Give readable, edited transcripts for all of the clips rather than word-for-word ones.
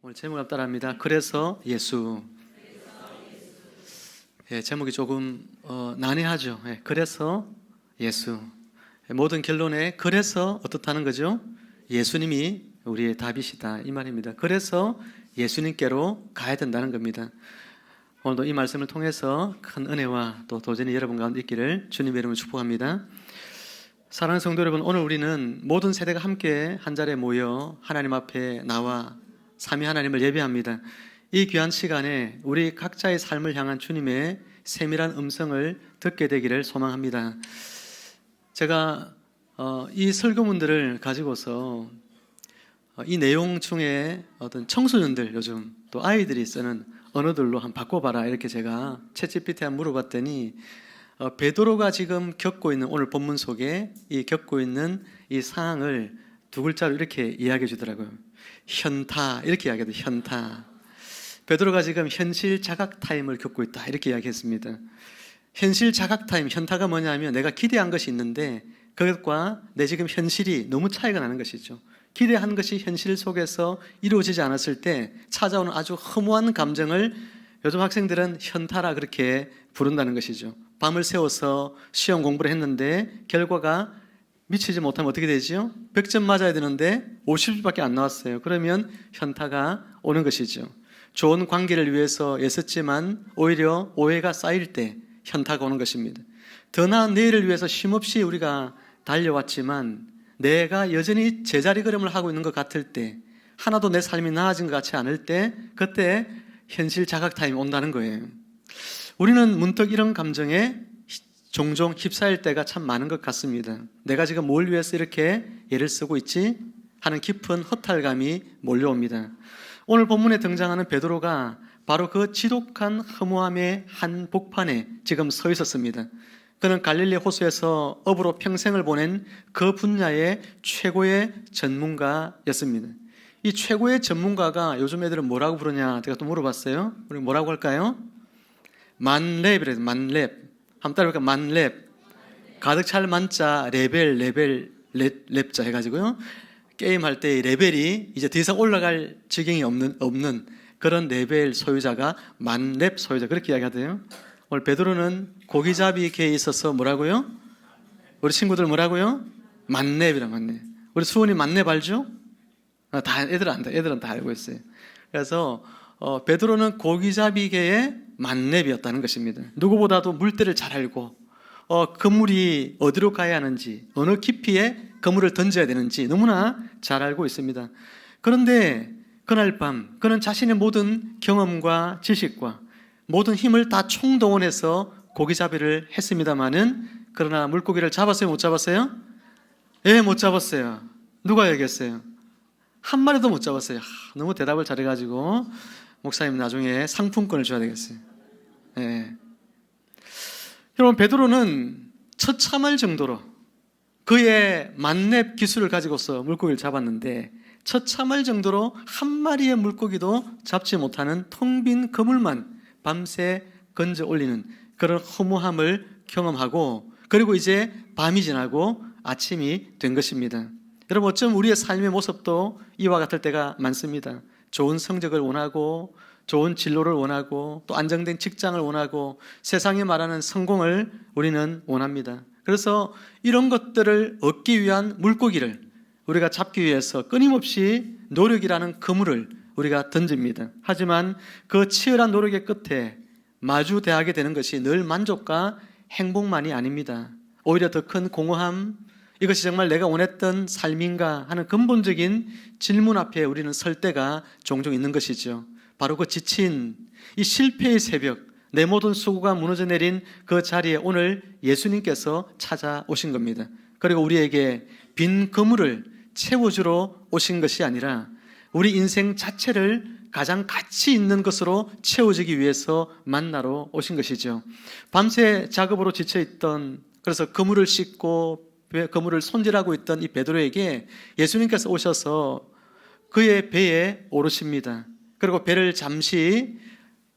오늘 제목을 따라합니다. 그래서 예수. 제목이 조금 난해하죠. 그래서 예수. 모든 결론에 그래서 어떻다는 거죠? 예수님이 우리의 답이시다 이 말입니다. 그래서 예수님께로 가야 된다는 겁니다. 오늘도 이 말씀을 통해서 큰 은혜와 또 도전이 여러분 가운데 있기를 주님의 이름으로 축복합니다. 사랑하는 성도 여러분, 오늘 우리는 모든 세대가 함께 한 자리에 모여 하나님 앞에 나와 삼위 하나님을 예배합니다. 이 귀한 시간에 우리 각자의 삶을 향한 주님의 세밀한 음성을 듣게 되기를 소망합니다. 제가 이 설교문들을 가지고서 이 내용 중에 어떤 청소년들, 요즘 또 아이들이 쓰는 언어들로 한번 바꿔봐라 이렇게 제가 챗GPT한테 물어봤더니 베드로가 지금 겪고 있는 오늘 본문 속에 겪고 있는 이 상황을 두 글자로 이렇게 이야기해 주더라고요. 현타, 이렇게 이야기해요. 현타. 베드로가 지금 현실 자각 타임을 겪고 있다 이렇게 이야기했습니다. 현실 자각 타임, 현타가 뭐냐면 내가 기대한 것이 있는데 그것과 내 지금 현실이 너무 차이가 나는 것이죠. 기대한 것이 현실 속에서 이루어지지 않았을 때 찾아오는 아주 허무한 감정을 요즘 학생들은 현타라 그렇게 부른다는 것이죠. 밤을 새워서 시험 공부를 했는데 결과가 미치지 못하면 어떻게 되죠? 100점 맞아야 되는데 50점밖에 안 나왔어요. 그러면 현타가 오는 것이죠. 좋은 관계를 위해서 애썼지만 오히려 오해가 쌓일 때 현타가 오는 것입니다. 더 나은 내일을 위해서 쉼없이 우리가 달려왔지만 내가 여전히 제자리 걸음을 하고 있는 것 같을 때, 하나도 내 삶이 나아진 것 같지 않을 때, 그때 현실 자각 타임이 온다는 거예요. 우리는 문득 이런 감정에 종종 휩싸일 때가 참 많은 것 같습니다. 내가 지금 뭘 위해서 이렇게 애를 쓰고 있지? 하는 깊은 허탈감이 몰려옵니다. 오늘 본문에 등장하는 베드로가 바로 그 지독한 허무함의 한 복판에 지금 서 있었습니다. 그는 갈릴리 호수에서 업으로 평생을 보낸 그 분야의 최고의 전문가였습니다. 이 최고의 전문가가 요즘 애들은 뭐라고 부르냐 제가 또 물어봤어요. 우리 뭐라고 할까요? 만렙이래요. 만렙. 한번 따라해볼까요? 만렙. 가득 찰 만자 레벨 랩자 해가지고요. 게임할 때 레벨이 이제 더 이상 올라갈 지경이 없는 그런 레벨 소유자가 만렙 소유자 그렇게 이야기하대요. 오늘 베드로는 고기잡이계에 있어서 뭐라고요? 우리 친구들 뭐라고요? 만렙이라 만렙. 우리 수원이 만렙 알죠? 다 애들은 다 알고 있어요. 그래서 베드로는 고기잡이계의 만렙이었다는 것입니다. 누구보다도 물때를 잘 알고 그물이 어디로 가야 하는지, 어느 깊이에 그물을 던져야 되는지 너무나 잘 알고 있습니다. 그런데 그날 밤 그는 자신의 모든 경험과 지식과 모든 힘을 다 총동원해서 고기잡이를 했습니다마는 그러나 물고기를 잡았어요? 못 잡았어요? 예, 못 잡았어요. 누가 얘기했어요? 한 마리도 못 잡았어요. 너무 대답을 잘해가지고 목사님 나중에 상품권을 줘야 되겠어요. 예. 여러분, 베드로는 처참할 정도로 그의 만렙 기술을 가지고서 물고기를 잡았는데 처참할 정도로 한 마리의 물고기도 잡지 못하는 텅 빈 그물만 밤새 건져 올리는 그런 허무함을 경험하고, 그리고 이제 밤이 지나고 아침이 된 것입니다. 여러분, 어쩜 우리의 삶의 모습도 이와 같을 때가 많습니다. 좋은 성적을 원하고 좋은 진로를 원하고 또 안정된 직장을 원하고 세상이 말하는 성공을 우리는 원합니다. 그래서 이런 것들을 얻기 위한 물고기를 우리가 잡기 위해서 끊임없이 노력이라는 그물을 우리가 던집니다. 하지만 그 치열한 노력의 끝에 마주대하게 되는 것이 늘 만족과 행복만이 아닙니다. 오히려 더 큰 공허함, 이것이 정말 내가 원했던 삶인가 하는 근본적인 질문 앞에 우리는 설 때가 종종 있는 것이죠. 바로 그 지친 이 실패의 새벽, 내 모든 수고가 무너져 내린 그 자리에 오늘 예수님께서 찾아오신 겁니다. 그리고 우리에게 빈 그물을 채워주러 오신 것이 아니라 우리 인생 자체를 가장 가치 있는 것으로 채워지기 위해서 만나러 오신 것이죠. 밤새 작업으로 지쳐있던, 그래서 그물을 씻고 그물을 손질하고 있던 이 베드로에게 예수님께서 오셔서 그의 배에 오르십니다. 그리고 배를 잠시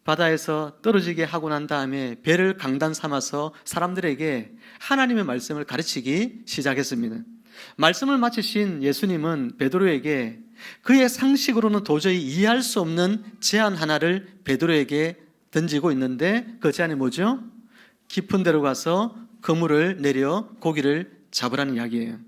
바다에서 떨어지게 하고 난 다음에 배를 강단 삼아서 사람들에게 하나님의 말씀을 가르치기 시작했습니다. 말씀을 마치신 예수님은 베드로에게 그의 상식으로는 도저히 이해할 수 없는 제안 하나를 베드로에게 던지고 있는데 그 제안이 뭐죠? 깊은 데로 가서 그물을 내려 고기를 잡으라는 이야기예요.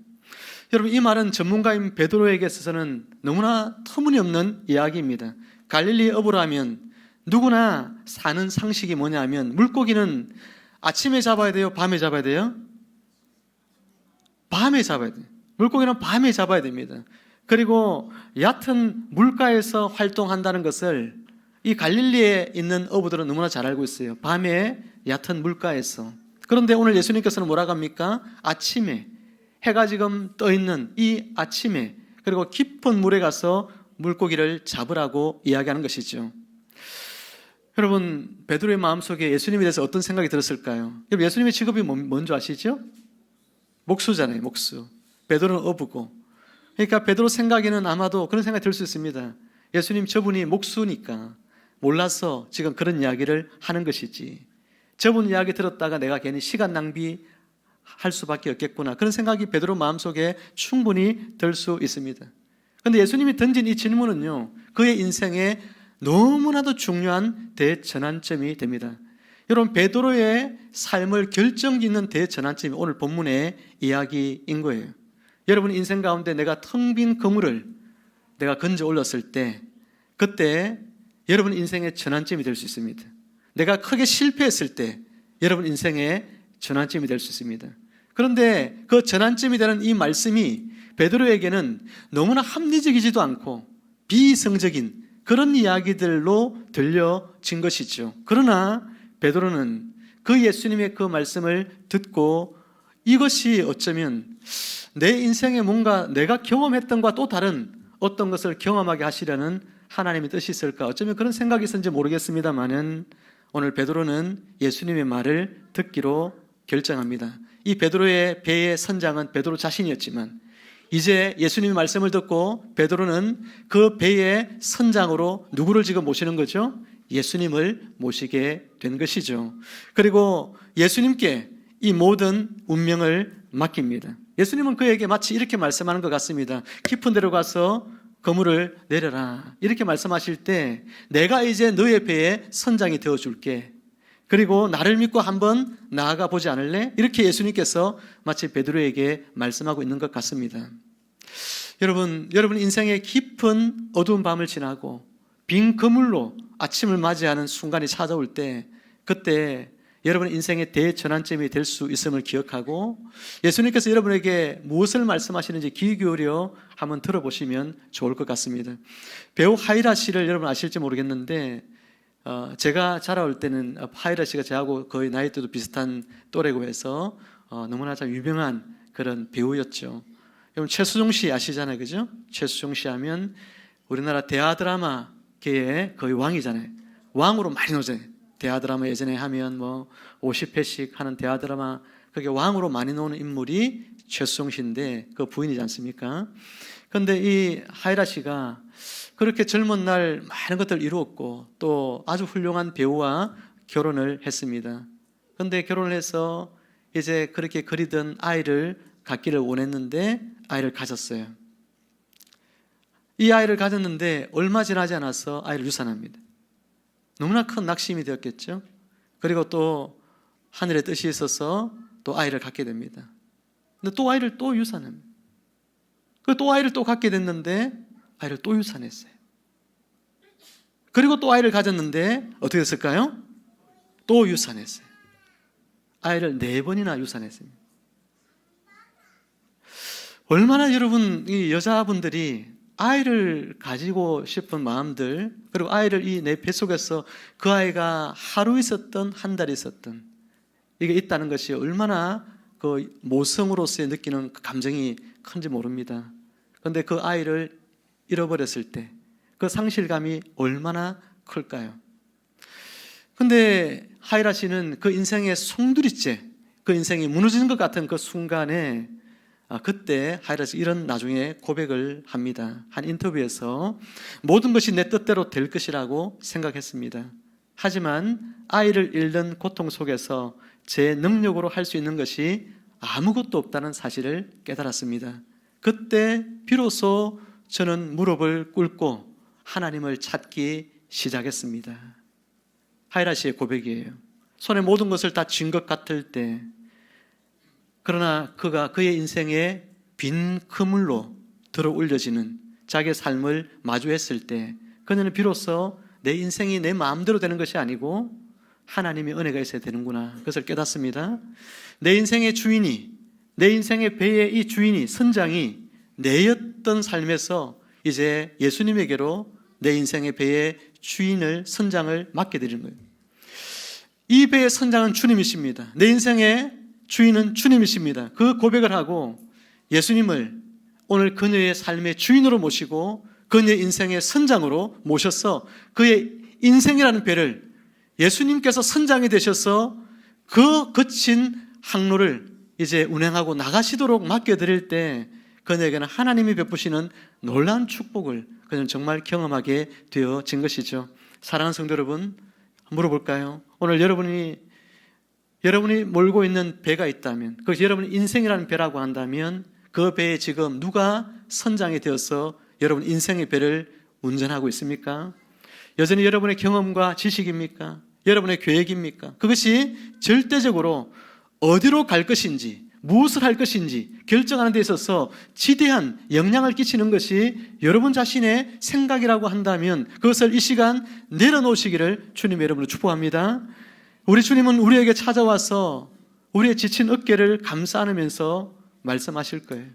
여러분, 이 말은 전문가인 베드로에게 있어서는 너무나 터무니없는 이야기입니다. 갈릴리 어부라면 누구나 사는 상식이 뭐냐면 물고기는 아침에 잡아야 돼요? 밤에 잡아야 돼요? 밤에 잡아야 돼요. 물고기는 밤에 잡아야 됩니다. 그리고 얕은 물가에서 활동한다는 것을 이 갈릴리에 있는 어부들은 너무나 잘 알고 있어요. 밤에 얕은 물가에서. 그런데 오늘 예수님께서는 뭐라고 합니까? 아침에, 해가 지금 떠 있는 이 아침에, 그리고 깊은 물에 가서 물고기를 잡으라고 이야기하는 것이죠. 여러분, 베드로의 마음속에 예수님에 대해서 어떤 생각이 들었을까요? 여러분, 예수님의 직업이 뭔지 아시죠? 목수잖아요, 목수. 베드로는 어부고. 그러니까 베드로 생각에는 아마도 그런 생각이 들 수 있습니다. 예수님, 저분이 목수니까 몰라서 지금 그런 이야기를 하는 것이지. 저분 이야기 들었다가 내가 괜히 시간 낭비할 수밖에 없겠구나. 그런 생각이 베드로 마음속에 충분히 들 수 있습니다. 그런데 예수님이 던진 이 질문은요, 그의 인생에 너무나도 중요한 대전환점이 됩니다. 여러분, 베드로의 삶을 결정짓는 대전환점이 오늘 본문의 이야기인 거예요. 여러분 인생 가운데 내가 텅 빈 그물을 내가 건져 올렸을 때, 그때 여러분 인생의 전환점이 될 수 있습니다. 내가 크게 실패했을 때 여러분 인생의 전환점이 될 수 있습니다. 그런데 그 전환점이 되는 이 말씀이 베드로에게는 너무나 합리적이지도 않고 비이성적인 그런 이야기들로 들려진 것이죠. 그러나 베드로는 그 예수님의 그 말씀을 듣고 이것이 어쩌면 내 인생에 뭔가 내가 경험했던 것과 또 다른 어떤 것을 경험하게 하시려는 하나님의 뜻이 있을까? 어쩌면 그런 생각이 있었는지 모르겠습니다만은 오늘 베드로는 예수님의 말을 듣기로 결정합니다. 이 베드로의 배의 선장은 베드로 자신이었지만 이제 예수님의 말씀을 듣고 베드로는 그 배의 선장으로 누구를 지금 모시는 거죠? 예수님을 모시게 된 것이죠. 그리고 예수님께 이 모든 운명을 맡깁니다. 예수님은 그에게 마치 이렇게 말씀하는 것 같습니다. 깊은 데로 가서 그물을 내려라. 이렇게 말씀하실 때 내가 이제 너의 배의 선장이 되어줄게. 그리고 나를 믿고 한번 나아가 보지 않을래? 이렇게 예수님께서 마치 베드로에게 말씀하고 있는 것 같습니다. 여러분 인생의 깊은 어두운 밤을 지나고 빈 그물로 아침을 맞이하는 순간이 찾아올 때, 그때 여러분 인생의 대전환점이 될 수 있음을 기억하고 예수님께서 여러분에게 무엇을 말씀하시는지 귀 기울여 한번 들어보시면 좋을 것 같습니다. 배우 하이라 씨를 여러분 아실지 모르겠는데 제가 자라올 때는 하이라 씨가 저하고 거의 나이대도 비슷한 또래고 해서 너무나 참 유명한 그런 배우였죠. 여러분 최수종 씨 아시잖아요, 그죠? 최수종 씨 하면 우리나라 대하 드라마계의 거의 왕이잖아요. 왕으로 많이 나오잖아요. 대하 드라마 예전에 하면 50회씩 하는 대하 드라마, 그게 왕으로 많이 나오는 인물이 최수종 씨인데 그 부인이지 않습니까? 그런데 이 하이라 씨가 그렇게 젊은 날 많은 것들을 이루었고 또 아주 훌륭한 배우와 결혼을 했습니다. 그런데 결혼을 해서 이제 그렇게 그리던 아이를 갖기를 원했는데 아이를 가졌어요. 이 아이를 가졌는데 얼마 지나지 않아서 아이를 유산합니다. 너무나 큰 낙심이 되었겠죠. 그리고 또 하늘의 뜻이 있어서 또 아이를 갖게 됩니다. 근데 또 아이를 또 유산합니다. 또 아이를 또 갖게 됐는데 아이를 또 유산했어요. 그리고 또 아이를 가졌는데 어떻게 됐을까요? 또 유산했어요. 아이를 4번이나 유산했습니다. 얼마나 여러분 이 여자분들이 아이를 가지고 싶은 마음들, 그리고 아이를 이 내 뱃속에서 그 아이가 하루 있었던 한 달 있었던 이게 있다는 것이 얼마나 그 모성으로서의 느끼는 그 감정이 큰지 모릅니다. 그런데 그 아이를 잃어버렸을 때 그 상실감이 얼마나 클까요? 그런데 하이라 씨는 그 인생의 송두리째, 그 인생이 무너지는 것 같은 그 순간에 그때 하이라 씨 이런 나중에 고백을 합니다. 한 인터뷰에서 모든 것이 내 뜻대로 될 것이라고 생각했습니다. 하지만 아이를 잃는 고통 속에서 제 능력으로 할 수 있는 것이 아무것도 없다는 사실을 깨달았습니다. 그때 비로소 저는 무릎을 꿇고 하나님을 찾기 시작했습니다. 하이라 씨의 고백이에요. 손에 모든 것을 다 쥔 것 같을 때, 그러나 그가 그의 인생에 빈 그물로 들어 올려지는 자기의 삶을 마주했을 때, 그녀는 비로소 내 인생이 내 마음대로 되는 것이 아니고 하나님의 은혜가 있어야 되는구나, 그것을 깨닫습니다. 내 인생의 주인이, 내 인생의 배의 이 주인이, 선장이 내였던 삶에서 이제 예수님에게로 내 인생의 배의 주인을, 선장을 맡게 되는 거예요. 이 배의 선장은 주님이십니다. 내 인생의 주인은 주님이십니다. 그 고백을 하고 예수님을 오늘 그녀의 삶의 주인으로 모시고 그녀의 인생의 선장으로 모셔서 그의 인생이라는 배를 예수님께서 선장이 되셔서 그 거친 항로를 이제 운행하고 나가시도록 맡겨드릴 때 그녀에게는 하나님이 베푸시는 놀라운 축복을 그녀는 정말 경험하게 되어진 것이죠. 사랑하는 성도 여러분, 물어볼까요? 오늘 여러분이 몰고 있는 배가 있다면, 그것이 여러분의 인생이라는 배라고 한다면 그 배에 지금 누가 선장이 되어서 여러분 인생의 배를 운전하고 있습니까? 여전히 여러분의 경험과 지식입니까? 여러분의 계획입니까? 그것이 절대적으로 어디로 갈 것인지, 무엇을 할 것인지 결정하는 데 있어서 지대한 영향을 끼치는 것이 여러분 자신의 생각이라고 한다면 그것을 이 시간 내려놓으시기를 주님의 이름으로 축복합니다. 우리 주님은 우리에게 찾아와서 우리의 지친 어깨를 감싸 안으면서 말씀하실 거예요.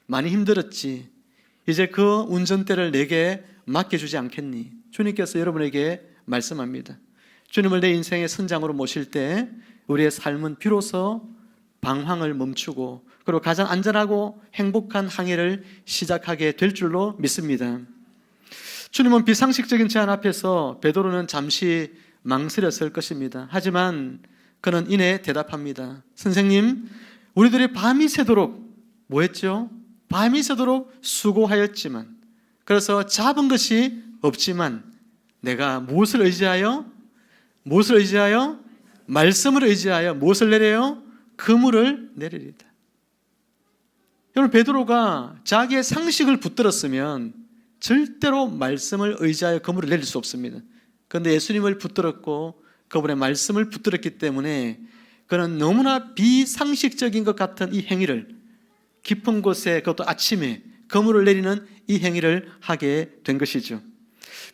많이 힘들었지. 이제 그 운전대를 내게 맡겨주지 않겠니? 주님께서 여러분에게 말씀합니다. 주님을 내 인생의 선장으로 모실 때 우리의 삶은 비로소 방황을 멈추고 그리고 가장 안전하고 행복한 항해를 시작하게 될 줄로 믿습니다. 주님은 비상식적인 제안 앞에서 베드로는 잠시 망설였을 것입니다. 하지만 그는 이내 대답합니다. 선생님, 우리들이 밤이 새도록 뭐 했죠? 밤이 새도록 수고하였지만, 그래서 잡은 것이 없지만 내가 무엇을 의지하여? 말씀을 의지하여 무엇을 내려요? 그물을 내리리다. 여러분, 베드로가 자기의 상식을 붙들었으면 절대로 말씀을 의지하여 그물을 내릴 수 없습니다. 그런데 예수님을 붙들었고 그분의 말씀을 붙들었기 때문에 그는 너무나 비상식적인 것 같은 이 행위를, 깊은 곳에, 그것도 아침에 그물을 내리는 이 행위를 하게 된 것이죠.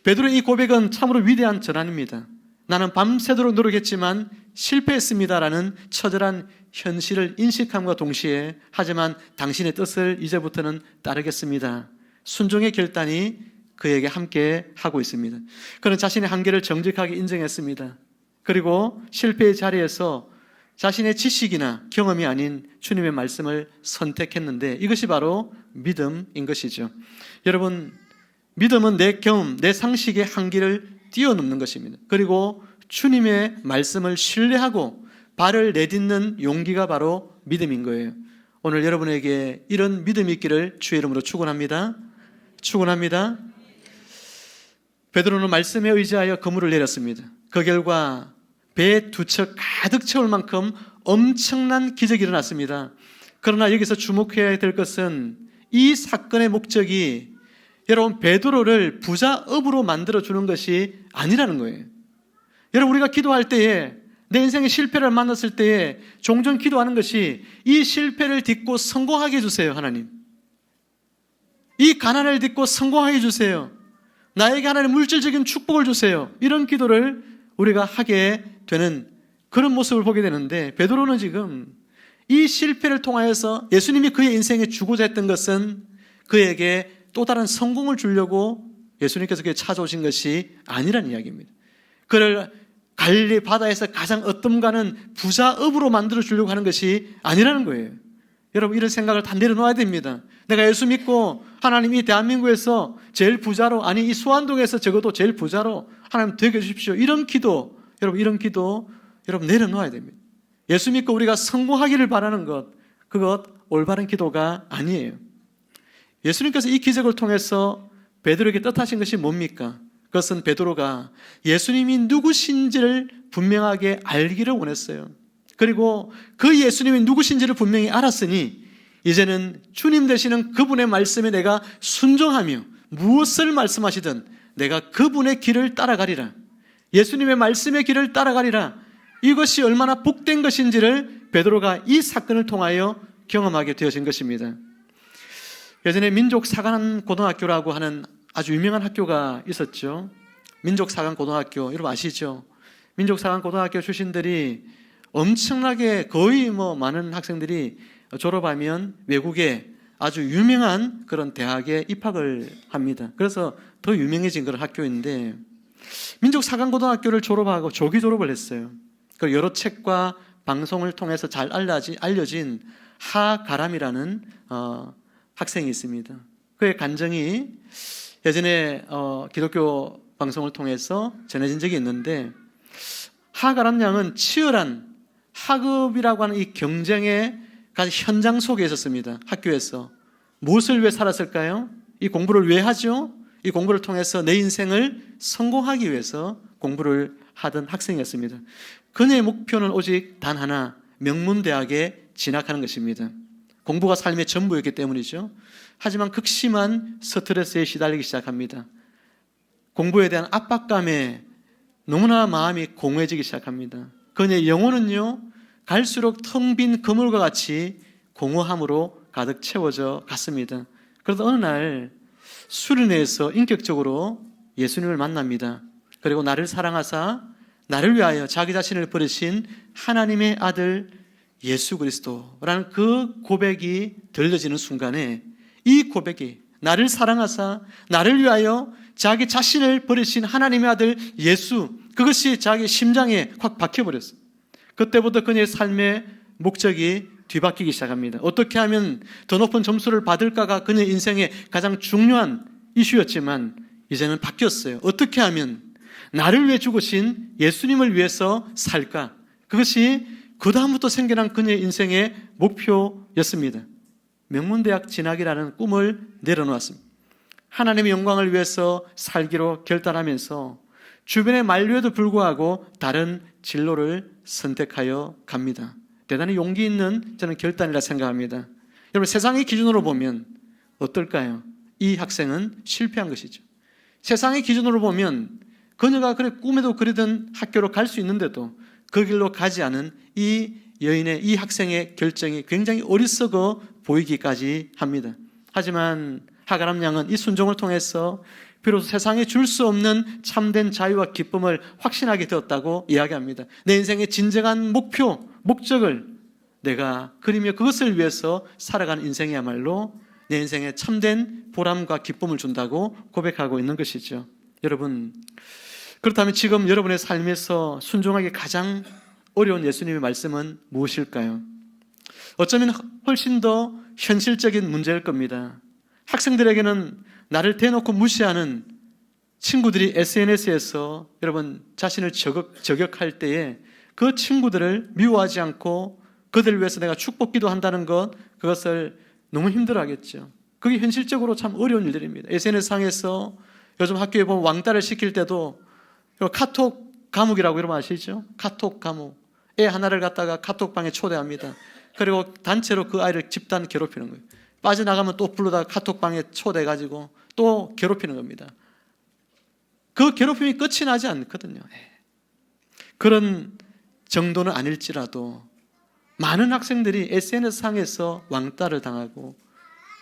베드로의 이 고백은 참으로 위대한 전환입니다. 나는 밤새도록 노력했지만 실패했습니다라는 처절한 현실을 인식함과 동시에, 하지만 당신의 뜻을 이제부터는 따르겠습니다, 순종의 결단이 그에게 함께 하고 있습니다. 그는 자신의 한계를 정직하게 인정했습니다. 그리고 실패의 자리에서 자신의 지식이나 경험이 아닌 주님의 말씀을 선택했는데 이것이 바로 믿음인 것이죠. 여러분, 믿음은 내 경험, 내 상식의 한계를 뛰어넘는 것입니다. 그리고 주님의 말씀을 신뢰하고 발을 내딛는 용기가 바로 믿음인 거예요. 오늘 여러분에게 이런 믿음이 있기를 주의 이름으로 축원합니다. 베드로는 말씀에 의지하여 그물을 내렸습니다. 그 결과 배에 두 척 가득 채울 만큼 엄청난 기적이 일어났습니다. 그러나 여기서 주목해야 될 것은 이 사건의 목적이 여러분 베드로를 부자업으로 만들어주는 것이 아니라는 거예요. 여러분, 우리가 기도할 때에, 내 인생의 실패를 만났을 때에 종종 기도하는 것이 이 실패를 딛고 성공하게 해주세요, 하나님. 이 가난을 딛고 성공하게 해주세요. 나에게 하나님 물질적인 축복을 주세요. 이런 기도를 우리가 하게 되는 그런 모습을 보게 되는데, 베드로는 지금 이 실패를 통하여서 예수님이 그의 인생에 주고자 했던 것은 그에게 또 다른 성공을 주려고 예수님께서 그에 찾아오신 것이 아니라는 이야기입니다. 그를 갈릴리 바다에서 가장 어떤가는 부자업으로 만들어 주려고 하는 것이 아니라는 거예요. 여러분, 이런 생각을 다 내려놓아야 됩니다. 내가 예수 믿고 하나님 이 대한민국에서 제일 부자로, 아니 이 수안동에서 적어도 제일 부자로 하나님 되게 해주십시오, 이런 기도, 이런 기도 여러분 내려놓아야 됩니다. 예수 믿고 우리가 성공하기를 바라는 것, 그것 올바른 기도가 아니에요. 예수님께서 이 기적을 통해서 베드로에게 뜻하신 것이 뭡니까? 그것은 베드로가 예수님이 누구신지를 분명하게 알기를 원했어요. 그리고 그 예수님이 누구신지를 분명히 알았으니 이제는 주님 되시는 그분의 말씀에 내가 순종하며 무엇을 말씀하시든 내가 그분의 길을 따라가리라. 예수님의 말씀의 길을 따라가리라. 이것이 얼마나 복된 것인지를 베드로가 이 사건을 통하여 경험하게 되어진 것입니다. 예전에 민족사관고등학교라고 하는 아주 유명한 학교가 있었죠. 민족사관고등학교, 여러분 아시죠? 민족사관고등학교 출신들이 엄청나게 거의 많은 학생들이 졸업하면 외국에 아주 유명한 그런 대학에 입학을 합니다. 그래서 더 유명해진 그런 학교인데, 민족사관고등학교를 졸업하고 조기 졸업을 했어요. 그리고 여러 책과 방송을 통해서 잘 알려진 하가람이라는 학생이 있습니다. 그의 간증이 예전에 기독교 방송을 통해서 전해진 적이 있는데, 하가람 양은 치열한 학업이라고 하는 이 경쟁의 현장 속에 있었습니다. 학교에서. 무엇을 위해 살았을까요? 이 공부를 왜 하죠? 이 공부를 통해서 내 인생을 성공하기 위해서 공부를 하던 학생이었습니다. 그녀의 목표는 오직 단 하나, 명문대학에 진학하는 것입니다. 공부가 삶의 전부였기 때문이죠. 하지만 극심한 스트레스에 시달리기 시작합니다. 공부에 대한 압박감에 너무나 마음이 공허해지기 시작합니다. 그녀의 영혼은요, 갈수록 텅 빈 그물과 같이 공허함으로 가득 채워져 갔습니다. 그러다 어느 날 수련회에서 인격적으로 예수님을 만납니다. 그리고 나를 사랑하사 나를 위하여 자기 자신을 버리신 하나님의 아들 예수 그리스도라는 그 고백이 들려지는 순간에, 이 고백이 나를 사랑하사 나를 위하여 자기 자신을 버리신 하나님의 아들 예수, 그것이 자기 심장에 확 박혀버렸어요. 그때부터 그녀의 삶의 목적이 뒤바뀌기 시작합니다. 어떻게 하면 더 높은 점수를 받을까가 그녀의 인생의 가장 중요한 이슈였지만 이제는 바뀌었어요. 어떻게 하면 나를 위해 죽으신 예수님을 위해서 살까? 그것이 그 다음부터 생겨난 그녀의 인생의 목표였습니다. 명문대학 진학이라는 꿈을 내려놓았습니다. 하나님의 영광을 위해서 살기로 결단하면서 주변의 만류에도 불구하고 다른 진로를 선택하여 갑니다. 대단히 용기 있는 저는 결단이라 생각합니다. 여러분, 세상의 기준으로 보면 어떨까요? 이 학생은 실패한 것이죠. 세상의 기준으로 보면 그녀가 그래 꿈에도 그리던 학교로 갈 수 있는데도 그 길로 가지 않은 이 여인의, 이 학생의 결정이 굉장히 어리석어 보이기까지 합니다. 하지만 하가람 양은 이 순종을 통해서 비로소 세상에 줄 수 없는 참된 자유와 기쁨을 확신하게 되었다고 이야기합니다. 내 인생의 진정한 목표, 목적을 내가 그리며 그것을 위해서 살아가는 인생이야말로 내 인생에 참된 보람과 기쁨을 준다고 고백하고 있는 것이죠. 여러분, 그렇다면 지금 여러분의 삶에서 순종하기 가장 어려운 예수님의 말씀은 무엇일까요? 어쩌면 훨씬 더 현실적인 문제일 겁니다. 학생들에게는 나를 대놓고 무시하는 친구들이 SNS에서 여러분 자신을 저격할 때에 그 친구들을 미워하지 않고 그들을 위해서 내가 축복기도 한다는 것, 그것을 너무 힘들어하겠죠. 그게 현실적으로 참 어려운 일들입니다. SNS상에서 요즘 학교에 보면 왕따를 시킬 때도 카톡 감옥이라고 여러분 아시죠? 카톡 감옥. 애 하나를 갖다가 카톡방에 초대합니다. 그리고 단체로 그 아이를 집단 괴롭히는 거예요. 빠져나가면 또 불러다가 카톡방에 초대해가지고 또 괴롭히는 겁니다. 그 괴롭힘이 끝이 나지 않거든요. 그런 정도는 아닐지라도 많은 학생들이 SNS상에서 왕따를 당하고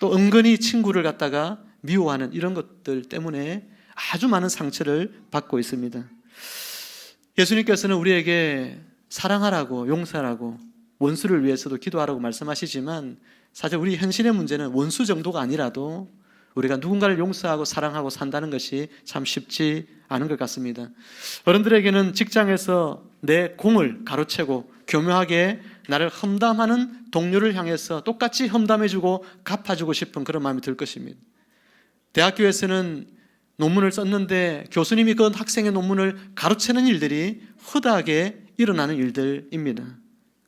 또 은근히 친구를 갖다가 미워하는 이런 것들 때문에 아주 많은 상처를 받고 있습니다. 예수님께서는 우리에게 사랑하라고, 용서하라고, 원수를 위해서도 기도하라고 말씀하시지만 사실 우리 현실의 문제는 원수 정도가 아니라도 우리가 누군가를 용서하고 사랑하고 산다는 것이 참 쉽지 않은 것 같습니다. 어른들에게는 직장에서 내 공을 가로채고 교묘하게 나를 험담하는 동료를 향해서 똑같이 험담해주고 갚아주고 싶은 그런 마음이 들 것입니다. 대학교에서는 논문을 썼는데 교수님이 그 학생의 논문을 가로채는 일들이 허다하게 일어나는 일들입니다.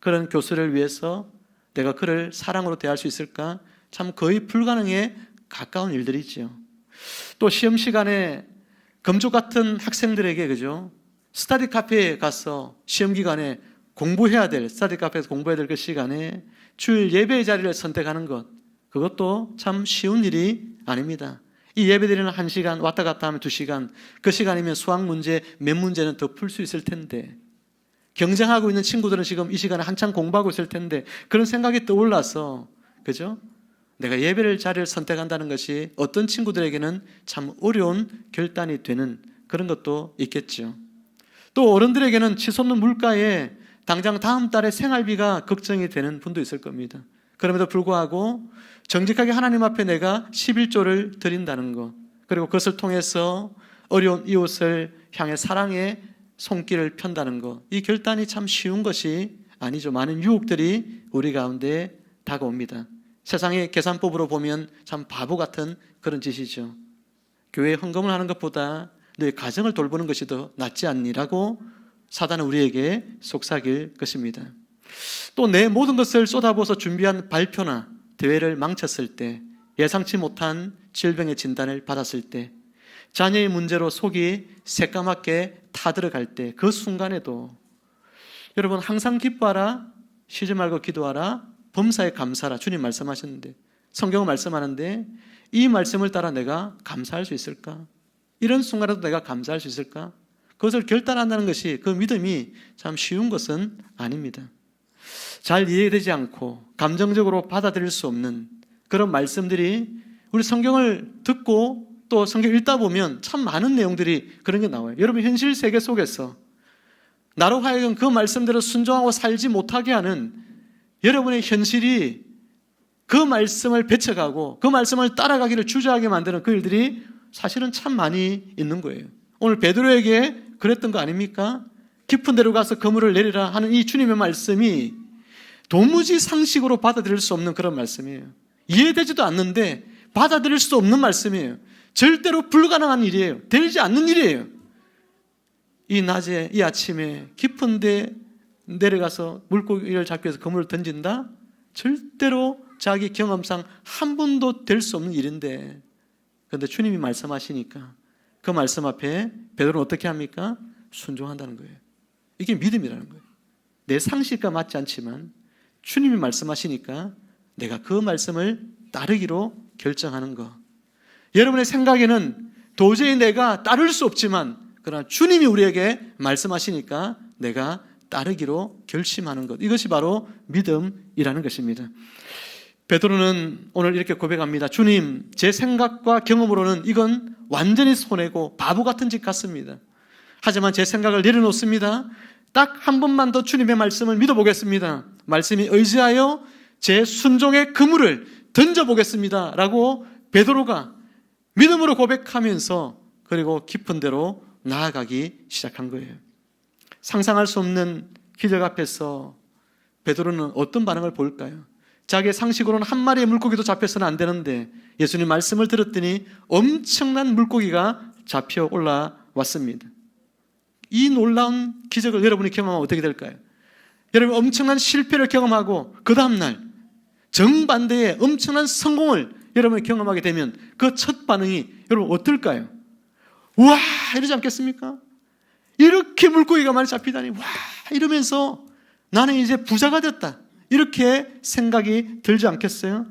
그런 교수를 위해서 내가 그를 사랑으로 대할 수 있을까? 참 거의 불가능에 가까운 일들이지요. 또 시험 시간에 금쪽 같은 학생들에게, 그죠? 스터디 카페에 가서 시험 기간에 공부해야 될, 스터디 카페에서 공부해야 될 그 시간에 주일 예배의 자리를 선택하는 것, 그것도 참 쉬운 일이 아닙니다. 이 예배드리는 1시간 왔다 갔다 하면 2시간, 그 시간이면 수학 문제 몇 문제는 더 풀 수 있을 텐데, 경쟁하고 있는 친구들은 지금 이 시간에 한창 공부하고 있을 텐데, 그런 생각이 떠올라서, 그죠? 내가 예배를 자리를 선택한다는 것이 어떤 친구들에게는 참 어려운 결단이 되는 그런 것도 있겠죠. 또 어른들에게는 치솟는 물가에 당장 다음 달에 생활비가 걱정이 되는 분도 있을 겁니다. 그럼에도 불구하고 정직하게 하나님 앞에 내가 11조를 드린다는 것, 그리고 그것을 통해서 어려운 이웃을 향해 사랑의 손길을 편다는 것, 이 결단이 참 쉬운 것이 아니죠. 많은 유혹들이 우리 가운데 다가옵니다. 세상의 계산법으로 보면 참 바보 같은 그런 짓이죠. 교회에 헌금을 하는 것보다 너의 가정을 돌보는 것이 더 낫지 않니라고 사단은 우리에게 속삭일 것입니다. 또 내 모든 것을 쏟아부어서 준비한 발표나 대회를 망쳤을 때, 예상치 못한 질병의 진단을 받았을 때, 자녀의 문제로 속이 새까맣게 타들어갈 때, 그 순간에도 여러분 항상 기뻐하라, 쉬지 말고 기도하라, 범사에 감사하라, 주님 말씀하셨는데, 성경은 말씀하는데 이 말씀을 따라 내가 감사할 수 있을까? 이런 순간에도 내가 감사할 수 있을까? 그것을 결단한다는 것이, 그 믿음이 참 쉬운 것은 아닙니다. 잘 이해되지 않고 감정적으로 받아들일 수 없는 그런 말씀들이 우리 성경을 듣고 또 성경 읽다 보면 참 많은 내용들이 그런 게 나와요. 여러분 현실 세계 속에서 나로 하여금 그 말씀대로 순종하고 살지 못하게 하는 여러분의 현실이 그 말씀을 배쳐가고 그 말씀을 따라가기를 주저하게 만드는 그 일들이 사실은 참 많이 있는 거예요. 오늘 베드로에게 그랬던 거 아닙니까? 깊은 데로 가서 그물을 내리라 하는 이 주님의 말씀이 도무지 상식으로 받아들일 수 없는 그런 말씀이에요. 이해되지도 않는데 받아들일 수 없는 말씀이에요. 절대로 불가능한 일이에요. 되지 않는 일이에요. 이 낮에, 이 아침에 깊은 데 내려가서 물고기를 잡기 위해서 그물을 던진다? 절대로 자기 경험상 한 번도 될 수 없는 일인데, 그런데 주님이 말씀하시니까 그 말씀 앞에 베드로는 어떻게 합니까? 순종한다는 거예요. 이게 믿음이라는 거예요. 내 상식과 맞지 않지만 주님이 말씀하시니까 내가 그 말씀을 따르기로 결정하는 것. 여러분의 생각에는 도저히 내가 따를 수 없지만, 그러나 주님이 우리에게 말씀하시니까 내가 따르기로 결심하는 것, 이것이 바로 믿음이라는 것입니다. 베드로는 오늘 이렇게 고백합니다. 주님, 제 생각과 경험으로는 이건 완전히 손해고 바보 같은 짓 같습니다. 하지만 제 생각을 내려놓습니다. 딱 한 번만 더 주님의 말씀을 믿어보겠습니다. 말씀이 의지하여 제 순종의 그물을 던져보겠습니다 라고 베드로가 믿음으로 고백하면서 그리고 깊은 데로 나아가기 시작한 거예요. 상상할 수 없는 기적 앞에서 베드로는 어떤 반응을 보일까요? 자기의 상식으로는 한 마리의 물고기도 잡혀서는 안 되는데 예수님 말씀을 들었더니 엄청난 물고기가 잡혀 올라왔습니다. 이 놀라운 기적을 여러분이 경험하면 어떻게 될까요? 여러분 엄청난 실패를 경험하고 그 다음날 정반대의 엄청난 성공을 여러분이 경험하게 되면 그 첫 반응이 여러분 어떨까요? 우와 이러지 않겠습니까? 이렇게 물고기가 많이 잡히다니 와 이러면서 나는 이제 부자가 됐다 이렇게 생각이 들지 않겠어요?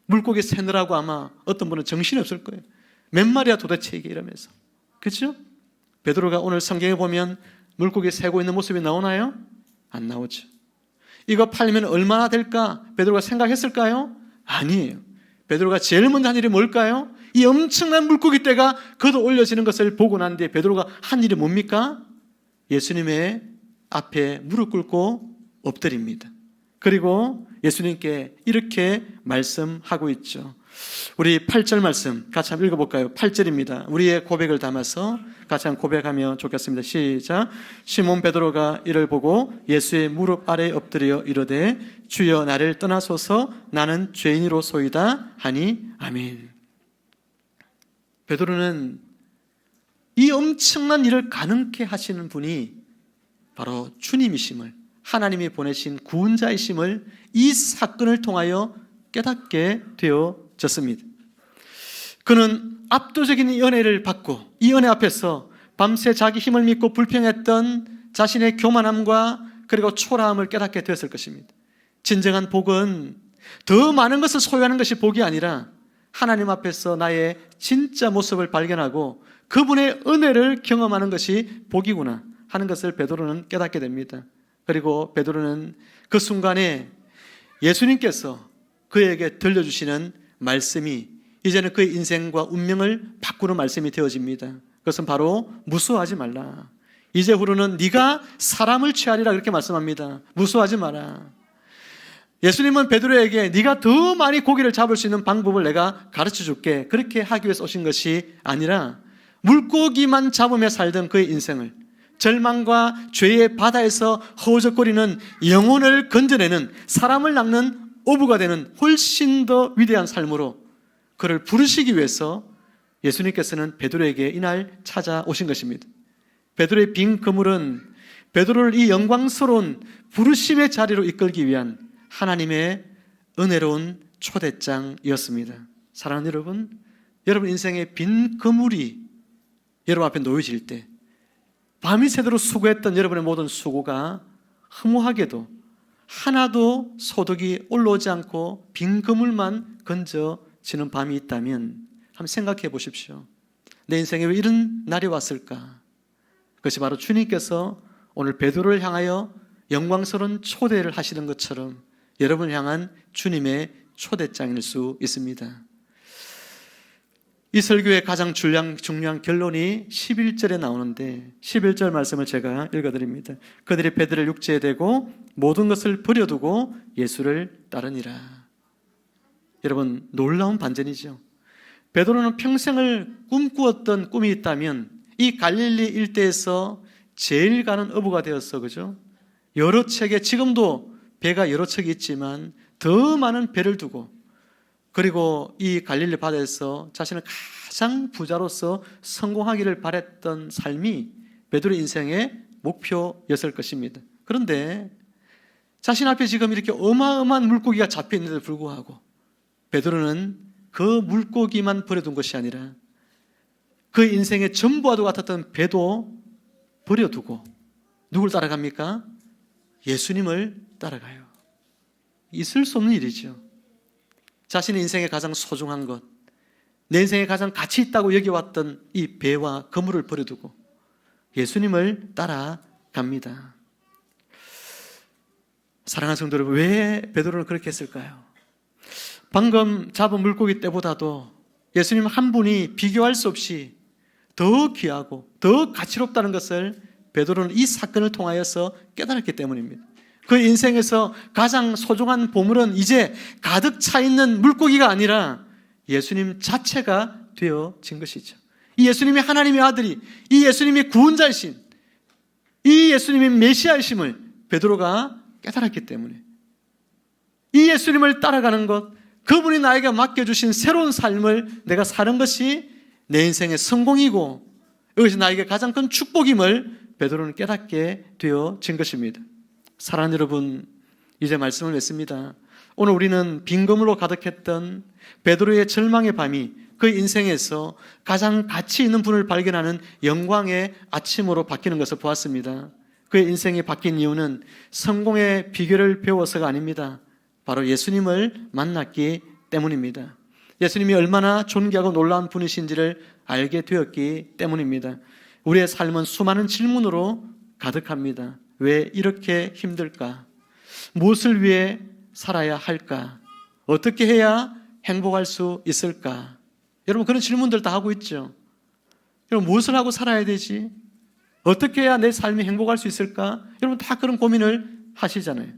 물고기 세느라고 아마 어떤 분은 정신이 없을 거예요. 몇 마리야 도대체 이게 이러면서. 그렇죠? 베드로가 오늘 성경에 보면 물고기 세고 있는 모습이 나오나요? 안 나오죠. 이거 팔면 얼마나 될까? 베드로가 생각했을까요? 아니에요. 베드로가 제일 먼저 한 일이 뭘까요? 이 엄청난 물고기 떼가 걷어 올려지는 것을 보고 난 뒤에 베드로가 한 일이 뭡니까? 예수님의 앞에 무릎 꿇고 엎드립니다. 그리고 예수님께 이렇게 말씀하고 있죠. 우리 8절 말씀 같이 한번 읽어볼까요? 8절입니다. 우리의 고백을 담아서 같이 한번 고백하면 좋겠습니다. 시작. 시몬 베드로가 이를 보고 예수의 무릎 아래에 엎드려 이르되 주여 나를 떠나소서 나는 죄인이로소이다 하니 아멘. 베드로는 이 엄청난 일을 가능케 하시는 분이 바로 주님이심을, 하나님이 보내신 구원자이심을 이 사건을 통하여 깨닫게 되어졌습니다. 그는 압도적인 이 은혜를 받고 이 은혜 앞에서 밤새 자기 힘을 믿고 불평했던 자신의 교만함과 그리고 초라함을 깨닫게 되었을 것입니다. 진정한 복은 더 많은 것을 소유하는 것이 복이 아니라 하나님 앞에서 나의 진짜 모습을 발견하고 그분의 은혜를 경험하는 것이 복이구나 하는 것을 베드로는 깨닫게 됩니다. 그리고 베드로는 그 순간에 예수님께서 그에게 들려주시는 말씀이 이제는 그의 인생과 운명을 바꾸는 말씀이 되어집니다. 그것은 바로 무수하지 말라. 이제후로는 네가 사람을 취하리라 그렇게 말씀합니다. 무수하지 마라. 예수님은 베드로에게 네가 더 많이 고기를 잡을 수 있는 방법을 내가 가르쳐 줄게 그렇게 하기 위해서 오신 것이 아니라 물고기만 잡으며 살던 그의 인생을 절망과 죄의 바다에서 허우적거리는 영혼을 건져내는 사람을 낚는 어부가 되는 훨씬 더 위대한 삶으로 그를 부르시기 위해서 예수님께서는 베드로에게 이날 찾아오신 것입니다. 베드로의 빈 그물은 베드로를 이 영광스러운 부르심의 자리로 이끌기 위한 하나님의 은혜로운 초대장이었습니다. 사랑하는 여러분, 여러분 인생의 빈 그물이 여러분 앞에 놓여질 때 밤이 새도록 수고했던 여러분의 모든 수고가 허무하게도 하나도 소득이 올라오지 않고 빈 그물만 건져지는 밤이 있다면 한번 생각해 보십시오. 내 인생에 왜 이런 날이 왔을까? 그것이 바로 주님께서 오늘 베드로를 향하여 영광스러운 초대를 하시는 것처럼 여러분을 향한 주님의 초대장일 수 있습니다. 이 설교의 가장 중요한 결론이 11절에 나오는데 11절 말씀을 제가 읽어드립니다. 그들이 베드로를 육지에 대고 모든 것을 버려두고 예수를 따르니라. 여러분 놀라운 반전이죠. 베드로는 평생을 꿈꾸었던 꿈이 있다면 이 갈릴리 일대에서 제일 가는 어부가 되었어, 그죠? 여러 척의 지금도 배가 여러 척이 있지만 더 많은 배를 두고 그리고 이 갈릴리 바다에서 자신을 가장 부자로서 성공하기를 바랬던 삶이 베드로 인생의 목표였을 것입니다. 그런데 자신 앞에 지금 이렇게 어마어마한 물고기가 잡혀 있는데도 불구하고 베드로는 그 물고기만 버려둔 것이 아니라 그 인생의 전부와도 같았던 배도 버려두고 누굴 따라갑니까? 예수님을 따라가요. 있을 수 없는 일이죠. 자신의 인생에 가장 소중한 것, 내 인생에 가장 가치 있다고 여겨왔던 이 배와 그물을 버려두고 예수님을 따라갑니다. 사랑하는 성도 여러분, 왜 베드로는 그렇게 했을까요? 방금 잡은 물고기 때보다도 예수님 한 분이 비교할 수 없이 더 귀하고 더 가치롭다는 것을 베드로는 이 사건을 통하여서 깨달았기 때문입니다. 그 인생에서 가장 소중한 보물은 이제 가득 차 있는 물고기가 아니라 예수님 자체가 되어진 것이죠. 이 예수님이 하나님의 아들이, 이 예수님이 구원자이신, 이 예수님이 메시아이심을 베드로가 깨달았기 때문에 이 예수님을 따라가는 것, 그분이 나에게 맡겨주신 새로운 삶을 내가 사는 것이 내 인생의 성공이고 이것이 나에게 가장 큰 축복임을 베드로는 깨닫게 되어진 것입니다. 사랑하는 여러분, 이제 말씀을 맺습니다. 오늘 우리는 빈 그물로 가득했던 베드로의 절망의 밤이 그 인생에서 가장 가치 있는 분을 발견하는 영광의 아침으로 바뀌는 것을 보았습니다. 그의 인생이 바뀐 이유는 성공의 비결을 배워서가 아닙니다. 바로 예수님을 만났기 때문입니다. 예수님이 얼마나 존귀하고 놀라운 분이신지를 알게 되었기 때문입니다. 우리의 삶은 수많은 질문으로 가득합니다. 왜 이렇게 힘들까? 무엇을 위해 살아야 할까? 어떻게 해야 행복할 수 있을까? 여러분 그런 질문들 다 하고 있죠. 여러분 무엇을 하고 살아야 되지? 어떻게 해야 내 삶이 행복할 수 있을까? 여러분 다 그런 고민을 하시잖아요.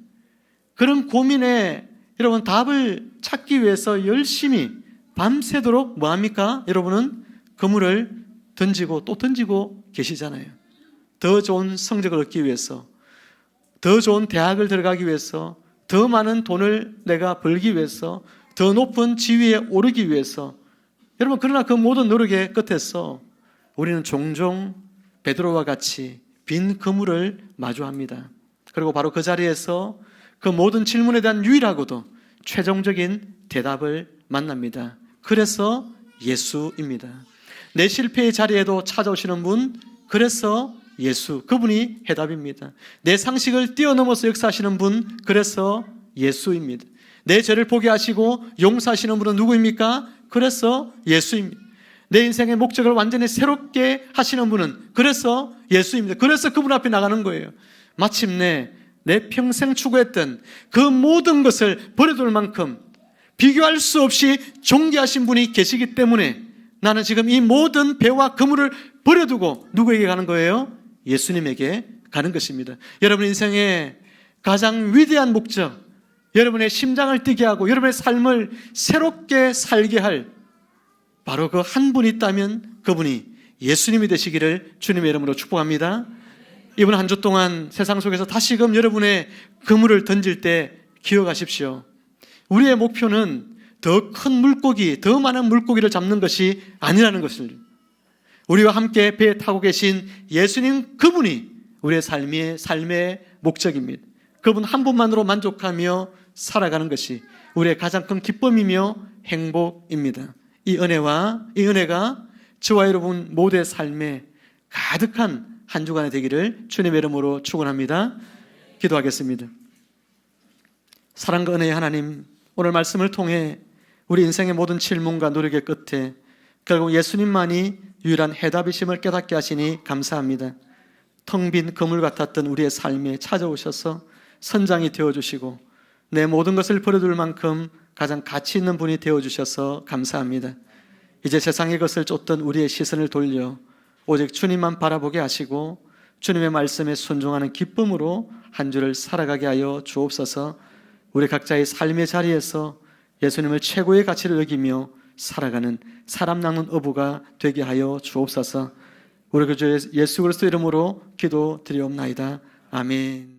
그런 고민에 여러분 답을 찾기 위해서 열심히 밤새도록 뭐합니까? 여러분은 그물을 던지고 또 던지고 계시잖아요. 더 좋은 성적을 얻기 위해서, 더 좋은 대학을 들어가기 위해서, 더 많은 돈을 내가 벌기 위해서, 더 높은 지위에 오르기 위해서. 여러분 그러나 그 모든 노력의 끝에서 우리는 종종 베드로와 같이 빈 그물을 마주합니다. 그리고 바로 그 자리에서 그 모든 질문에 대한 유일하고도 최종적인 대답을 만납니다. 그래서 예수입니다. 내 실패의 자리에도 찾아오시는 분, 그래서 예수, 그분이 해답입니다. 내 상식을 뛰어넘어서 역사하시는 분, 그래서 예수입니다. 내 죄를 포기하시고 용서하시는 분은 누구입니까? 그래서 예수입니다. 내 인생의 목적을 완전히 새롭게 하시는 분은 그래서 예수입니다. 그래서 그분 앞에 나가는 거예요. 마침내 내 평생 추구했던 그 모든 것을 버려둘 만큼 비교할 수 없이 존귀하신 분이 계시기 때문에 나는 지금 이 모든 배와 그물을 버려두고 누구에게 가는 거예요? 예수님에게 가는 것입니다. 여러분 인생의 가장 위대한 목적, 여러분의 심장을 뛰게 하고 여러분의 삶을 새롭게 살게 할 바로 그 한 분이 있다면 그분이 예수님이 되시기를 주님의 이름으로 축복합니다. 이번 한 주 동안 세상 속에서 다시금 여러분의 그물을 던질 때 기억하십시오. 우리의 목표는 더 큰 물고기, 더 많은 물고기를 잡는 것이 아니라는 것을, 우리와 함께 배에 타고 계신 예수님 그분이 우리의 삶의 목적입니다. 그분 한 분만으로 만족하며 살아가는 것이 우리의 가장 큰 기쁨이며 행복입니다. 이 은혜가 저와 여러분 모두의 삶에 가득한 한 주간이 되기를 주님의 이름으로 축원합니다. 기도하겠습니다. 사랑과 은혜의 하나님, 오늘 말씀을 통해 우리 인생의 모든 질문과 노력의 끝에 결국 예수님만이 유일한 해답이심을 깨닫게 하시니 감사합니다. 텅 빈 그물 같았던 우리의 삶에 찾아오셔서 선장이 되어주시고 내 모든 것을 버려둘 만큼 가장 가치 있는 분이 되어주셔서 감사합니다. 이제 세상의 것을 쫓던 우리의 시선을 돌려 오직 주님만 바라보게 하시고 주님의 말씀에 순종하는 기쁨으로 한 주를 살아가게 하여 주옵소서. 우리 각자의 삶의 자리에서 예수님을 최고의 가치를 여기며 살아가는 사람 낚는 어부가 되게 하여 주옵소서. 우리 주 예수 그리스도 이름으로 기도드리옵나이다. 아멘.